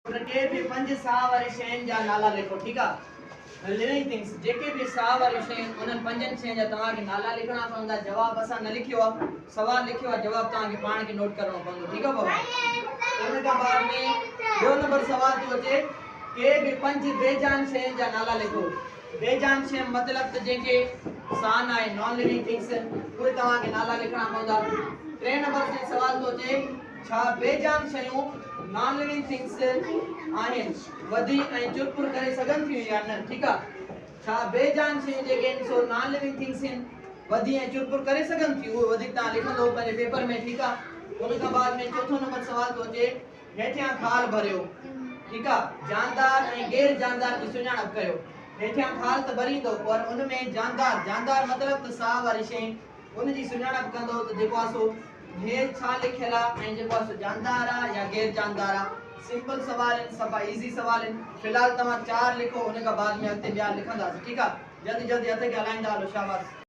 के भी पंज साह वारी शयुनि जा नाला लिखो। ठीक है, लिविंग थिंग्स जेके भी साह वारी शयुनि उन्हनि पंजनि शयुनि जा तव्हांखे नाला लिखणा पवंदा। जवाब असां न लिखियो आहे, सवाल लिखियो आहे, जवाब तव्हांखे पाण खे नोट करणो पवंदो। ठीक आहे बाबा। उन खां बाद में ॿियो नंबर सवाल थो अचे, के भी पंज बेजान शयुनि जा नाला लिखो। बेजान शइ मतिलबु त जेके साह न आहे, नॉन लिविंग थिंग्स, उहे तव्हांखे नाला लिखणा पवंदा। टे नंबर ते सवाल थो अचे, छा बेजान शयूं नॉन लिविंग थिंग्स आहिनि, वधी ऐं चुरपुर करे सघनि थियूं या न। ठीक आहे, छा बेजान शयूं जेके आहिनि सो नॉन लिविंग थिंग्स आहिनि, वधी ऐं चुरपुर करे सघनि थियूं, उहे वधीक तव्हां लिखंदो पंहिंजे पेपर में। ठीक आहे, उन खां बाद में चौथो नंबर सवाल थो अचे, हेठियां खाल भरियो। ठीक आहे, जानदार ऐं गैर जानदार जी सुञाणप कयो। हेठियां खाल त भरींदो, पर उन में जानदार, जानदार मतिलबु त साह वारी शइ, उन जी सुञाणप कंदो त जेको आहे सो हे छा लिखियल आहे ऐं जेको आहे सो जानदार आहे या गैर जानदार आहे। सिंपल सवाल आहिनि, सफ़ा इज़ी सवाल आहिनि। फिलहाल तव्हां 4 लिखो, उन खां बाद में अॻिते ॿिया लिखंदासीं। ठीक आहे, जल्दी जल्दी हथ खे हलाईंदा हलो, शाबाश।